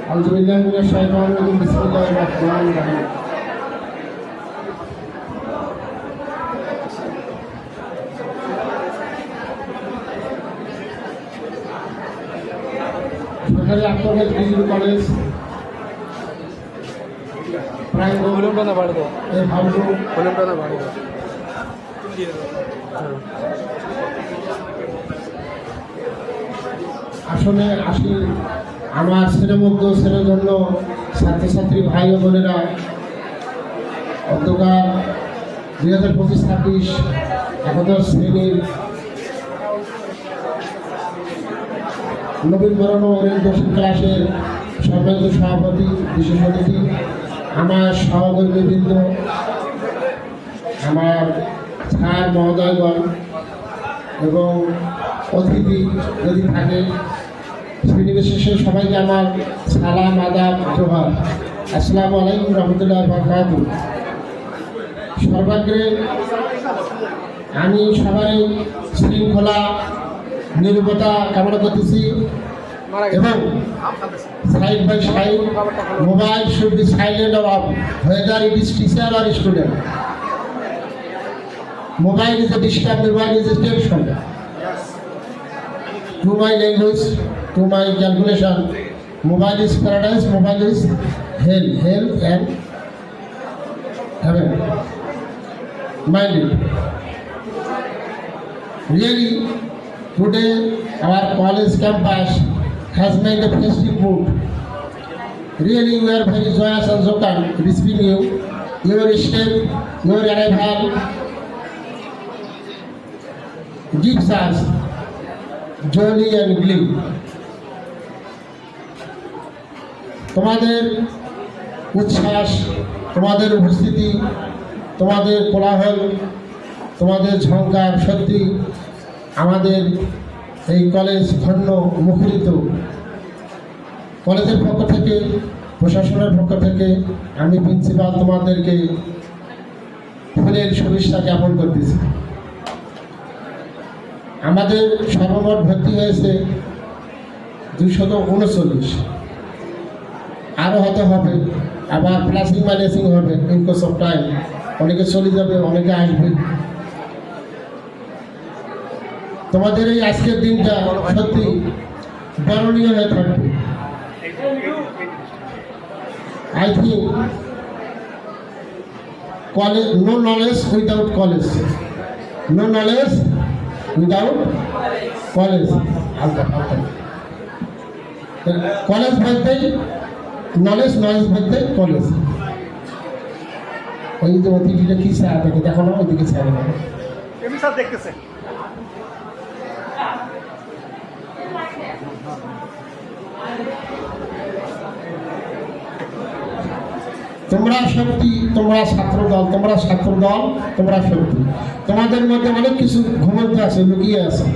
আলহামদুলিল্লাহ মিনাশ শাইতানির রাজিম বিসমিল্লাহির রহমানির রহিম। সরকারি আন্তর্জাতিক ডিগ্রি কলেজ আসলে আসি আমার ছেলেমুগ্ধ ছেলেজন্য ছাত্রছাত্রী ভাই ও বোনেরা অধ্যকার 2025-26 একাদশ শ্রেণীর নবীনবরণ ওরিয়েন্টেশন ক্লাসের সম্মানিত সভাপতি, বিশেষ অতিথি, আমার সহকর্মীবৃন্দ, আমার স্যার মহোদয়গণ এবং অতিথি যদি থাকে, শ্রেণীবিশেষে সবাইকে আমার সালাম, আদাব, জোহার। আসসালামু আলাইকুম রহমতুল্লাহ বারাকাতুহু। সর্বাগ্রে আমি সবাই শৃঙ্খলা নিরবতা কামনা করতেছি এবং side by side mobile should be silent or off, whether it is teacher or student. Mobile is a disturb, mobile is a distraction. To my language, to my calculation, mobile is paradise, mobile is hell, hell and heaven. Mind it. Really, today our college campus has made a festive mood. Really, we are very joyous and joyous receiving you, your step, your arrival gives us joy and glee. তোমাদের উচ্ছ্বাস, তোমাদের উপস্থিতি, তোমাদের কোলাহল, তোমাদের ঝঙ্কার সত্যি আমাদের এই কলেজ ধন্য মুখরিত। কলেজের পক্ষ থেকে, প্রশাসনের পক্ষ থেকে আমি প্রিন্সিপাল তোমাদেরকে ফুলের শুভেচ্ছা জ্ঞাপন করতেছি। আমাদের সর্বমোট ভর্তি হয়েছে 239, আরও হতে হবে, আবার প্লাসিং মাইনাসিং হবে ইন কোর্স অফ টাইম। অনেকে চলে যাবে, অনেকে আসবে। তোমাদের এই আজকের দিনটা সত্যি বরণীয় হয়ে থাকবে। I think college, no knowledge without college, no knowledge without college. College বলতেই নলেজ, নলেজ বলতে কলেজ। ওই যে অতিথিটা কি স্যার দেখে, দেখো না ওইদিকে স্যার দেখতেছে। তোমরা শক্তি, তোমরা ছাত্রদল, তোমরা ছাত্রদল, তোমরা শক্তি। তোমাদের মধ্যে অনেক কিছু ঘুমন্ত আছে, লুকিয়ে আছে।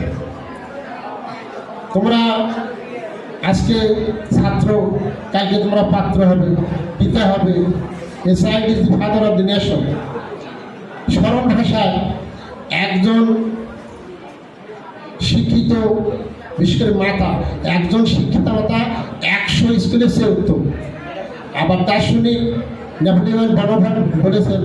তোমরা আজকে ছাত্র, কালকে তোমরা পাত্র হবে, পিতা হবে। A child is the father of the nation. সরল ভাষায় একজন শিক্ষিত, বিশেষ করে মাতা, একজন শিক্ষিত মাতা 100 স্কুলের চেয়ে উত্তম। আবার দার্শনিক নেপোলিয়ন বনভাট বলেছেন,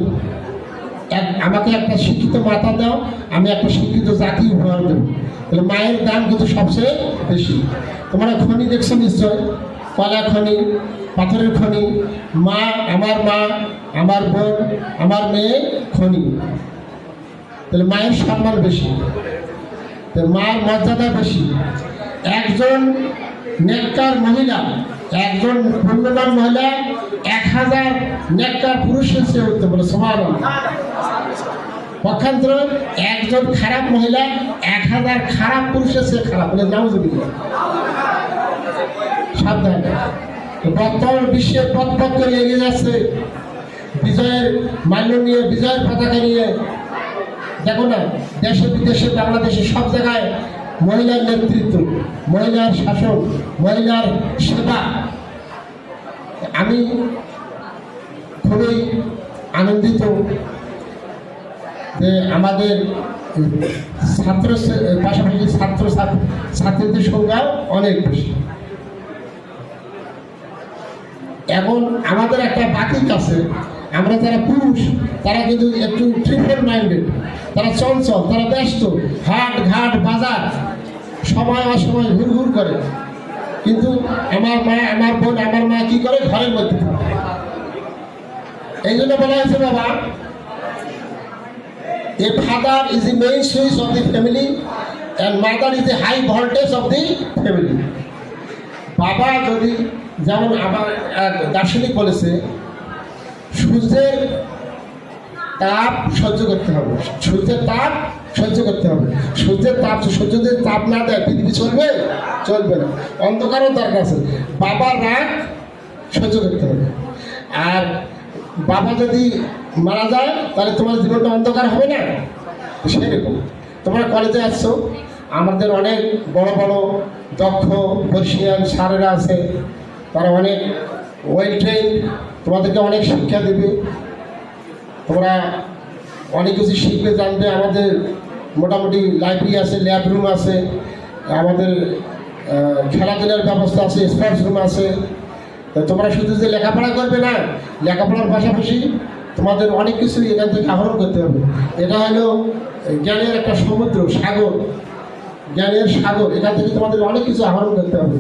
আমাকে একটা শিক্ষিত মাতা দাও, আমি একটা শিক্ষিত জাতি উপহার দেব। তাহলে মায়ের দাম কিন্তু সবচেয়ে বেশি। তোমরা খনি দেখছো নিশ্চয়, কয়লা খনি, পাথরের খনি। মা, আমার বোন, আমার মেয়ে খনি। তাহলে মায়ের সম্মান বেশি, মায়ের মর্যাদা বেশি। একজন নেককার মহিলা, একজন পুণ্যবান মহিলা 1000 নেককার পুরুষের চেয়ে উঠতে বলে সুবহানাল্লাহ। পক্ষান্তরে একজন খারাপ মহিলা 1000 খারাপ পুরুষের চেয়ে খারাপ বলে নাউজুবিল্লাহ। সাবধান। বর্তমান বিশ্বে পথ করে এগিয়ে যাচ্ছে বিজয়ের মাল্য নিয়ে, বিজয়ের পতাকা নিয়ে। দেখো না, দেশে বিদেশে, বাংলাদেশে সব জায়গায় মহিলার নেতৃত্ব, মহিলার শাসন, মহিলার সেবা। আমি খুবই আনন্দিত যে আমাদের ছাত্র, পাশাপাশি ছাত্রীদের সংখ্যা অনেক বেশি। এখন আমাদের একটা বাতিক আছে, আমরা যারা পুরুষ তারা কিন্তু একটু ট্রিপল মাইন্ডেড, তারা চঞ্চল, তারা ব্যস্ত, হাট ঘাট বাজার সময় অসময় ঘুরঘুর করে। কিন্তু আমার মা, আমার বোন, আমার মা কি করে, ঘরের মধ্যে। এই জন্য বলা হয়েছে বাবা, a father is the main switch of the family and mother is the high voltage of the family. বাবা যদি, যেমন আমার এক দার্শনিক বলেছে, সূর্যের তাপ সহ্য করতে হবে, সূর্যের তাপ সহ্য করতে হবে। সূর্যের তাপ, সূর্য যদি তাপ না দেয় পৃথিবী চলবে? চলবে না। অন্ধকারও দরকার আছে, বাবার রাগ সহ্য করতে হবে। আর বাবা যদি মারা যায় তাহলে তোমার জীবনটা অন্ধকার হবে না? সেরকম তোমরা কলেজে আসছো, আমাদের অনেক বড় বড় দক্ষ বর্ষিয়ান স্যারেরা আছে, তারা অনেক ওয়েল ট্রেন, তোমাদেরকে অনেক শিক্ষা দেবে, তোমরা অনেক কিছু শিখবে, জানবে। আমাদের মোটামুটি লাইব্রেরি আছে, ল্যাব রুম আছে, আমাদের খেলাধুলার ব্যবস্থা আছে, স্পোর্টস রুম আছে। তো তোমরা শুধু যে লেখাপড়া করবে না, লেখাপড়ার পাশাপাশি তোমাদের অনেক কিছু এখান থেকে আহরণ করতে হবে। এটা হলো জ্ঞানের একটা সমুদ্র, সাগর, জ্ঞানের সাগর। এখান থেকে তোমাদের অনেক কিছু আহরণ করতে হবে।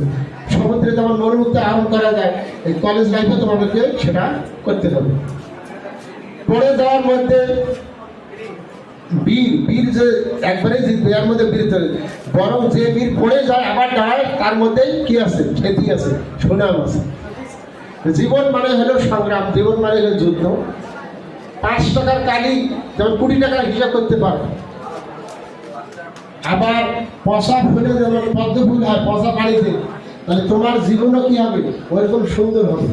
সমুদ্রে যেমন মনোমুক্ত আহরণ করা যায়, এই কলেজ লাইফে তোমাদেরকে সেটা করতে হবে। পড়ে যাওয়ার মধ্যে বীর, বীর যে একবারে জিতবে, এর মধ্যে বীর ধরে, বরং যে বীর পড়ে যায় আবার দাঁড়ায়, তার মধ্যেই কি আছে? খ্যাতি আছে, সুনাম আছে। জীবন মানে হলো সংগ্রাম, জীবন মানে হলো যুদ্ধ। 5 টাকার কালি যেমন 20 টাকার হিসাব করতে পারো, আবার পচা ফুলে যেমন পদ্ম ফুল হয় পচা পানিতে, তাহলে তোমার জীবনও কি হবে? ওইরকম সুন্দর হবে।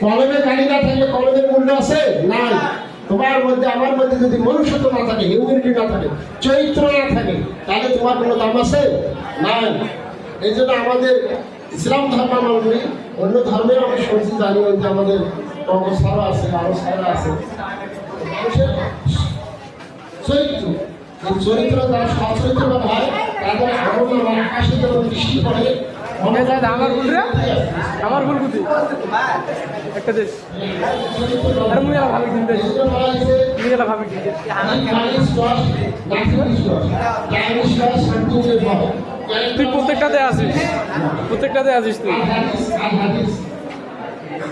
কলমে কালি না থাকলে কলমের মূল্য আছে? নাই। তোমার মধ্যে, আমার মধ্যে যদি মনুষ্যত্ব না থাকে, হিউম্যানিটি না থাকে, চরিত্র না থাকে, তাহলে তোমার কোনো দাম আছে? নাই। এই জন্য আমাদের ইসলাম ধর্মাবলম্বী, অন্য ধর্মের আমি শুনছি, জানি, ওই যে আমাদের সারা আছে, আরো সারা আছে, মানুষের চরিত্র, এই চরিত্র যারা সচরিত্রবান হয়, তাদের আগমন আকাশে যেমন বৃষ্টি পড়ে। আমার ভুল বুঝি একটা দেশ আর মুই এলা ভাবে কিনতে মুই এলা ভাবে কিনতে তুই প্রত্যেকটাতে আসিস, প্রত্যেকটাতে আসিস তুই।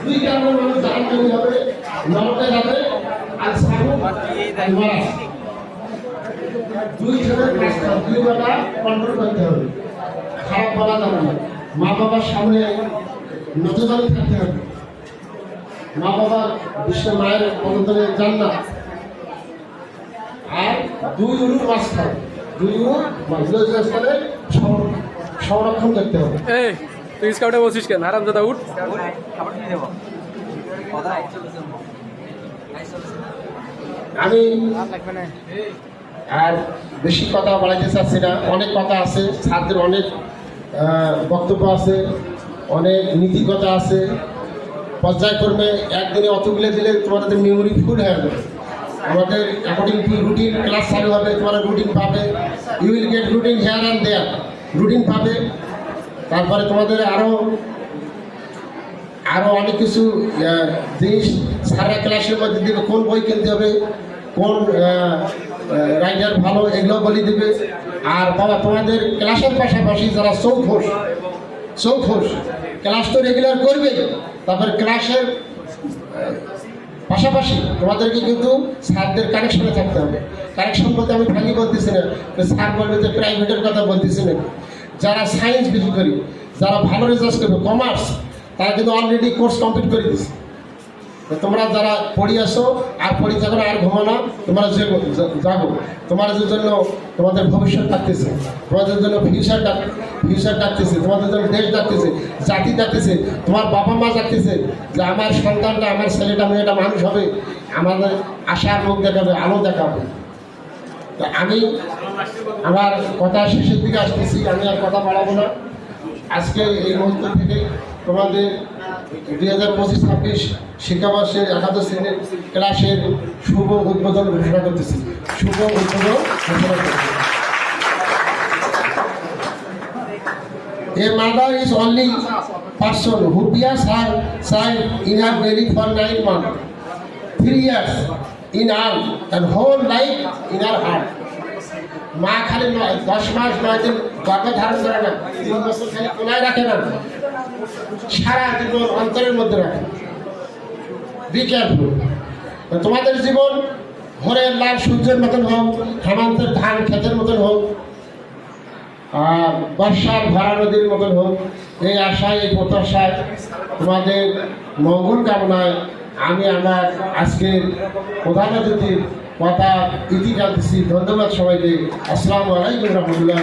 দুই কারণে মানুষ দান করতে হবে, নরকে যাবে আর সামনে দুই জনের কাজটা, দুই বেলা কন্ট্রোল করতে হবে, খারাপ বলা যাবে না। মা বাবার সামনে নজরদারি থাকতে হবে। মা বাবার বিশ্ব মায়ের পদতলে জান্নাত। আর দুই উরুর মাঝখানে, দুই উরুর মাঝখানে সংরক্ষণ করতে হবে। এই তুই স্কাউটে বসিস কেন? হারামজাদা উঠ। আমি আর বেশি কথা বলাইতে চাচ্ছি না, অনেক কথা আছে, ছাত্রের অনেক বক্তব্য আছে, অনেক নীতি কথা আছে। পর্যায়ক্রমে একদিনে অতগুলো দিলে তোমাদের মেমোরি ফুল হয়ে যাবে। আমাদের অ্যাকর্ডিং টু রুটিন ক্লাস চালু হবে, তোমরা রুটিন পাবে, you will get routine here and there, routine পাবে। তারপরে তোমাদের আরও অনেক কিছু জিনিস সারা ক্লাসের মধ্যে দিবে, কোন বই কিনতে হবে, কোন রাইটার ভালো, এগুলো বলে দিবে। আর বাবা তোমাদের ক্লাসের পাশাপাশি যারা চৌখোশ ক্লাস তো রেগুলার করবে, তারপর ক্লাসের পাশাপাশি তোমাদেরকে কিন্তু স্যারদের কানেকশনে থাকতে হবে। কানেকশন বলতে আমি ভাগি বলতেছি না, স্যার বলবে যে প্রাইভেটের কথা বলতেছি না। যারা সায়েন্স বেশি করি, যারা ভালো রেজাল্ট করবে, কমার্স, তারা কিন্তু অলরেডি কোর্স কমপ্লিট করে দিচ্ছে। তোমরা যারা পড়ি আসো আর পড়ি থাকো না, আর ঘুমো না, তোমরা যাবো। তোমাদের জন্য তোমাদের ভবিষ্যৎ ডাকতেছে, তোমাদের জন্য ফিউচার ডাকতেছে, তোমাদের জন্য দেশ ডাকতেছে, জাতি ডাকতেছে, তোমার বাবা মা ডাকতেছে যে আমার সন্তানটা, আমার ছেলেটা মেয়েটা মানুষ হবে, আমাদের আশার মুখ দেখাবে, আলো দেখাবে। তো আমি আমার কথা শেষের দিকে আসতেছি, আমি আর কথা বাড়াবো না। আজকে এই মুহূর্ত থেকে তোমাদের 2025-26 শিক্ষাবর্ষের একাদশ শ্রেণীর ক্লাসের শুভ উদ্বোধন ঘোষণা করতেছি। শুভ উদ্বোধন ঘোষণা করতেছি। A mother is only person who bears her child in her belly for 9 months, 3 years in all, and whole life in her heart. মা খালি 10 মাস 9 দিন গর্ভ ধারণ করে না, 3 বছর খালি কোনায় রাখে না, সারা জীবন অন্তরের মধ্যে রাখে। Be careful. তোমাদের জীবন ভোরের লাল সূর্যের মতন হোক, হেমন্তের ধান ক্ষেতের মতন হোক, আর বর্ষার ভরা নদীর মতন হোক, এই আশায় এই প্রত্যাশায় তোমাদের মঙ্গল কামনায় আমি আমার আজকের প্রধান অতিথির কথা ইতি টানতেছি। ধন্যবাদ সবাইকে। আসসালামু আলাইকুম রহমতুল্লাহ।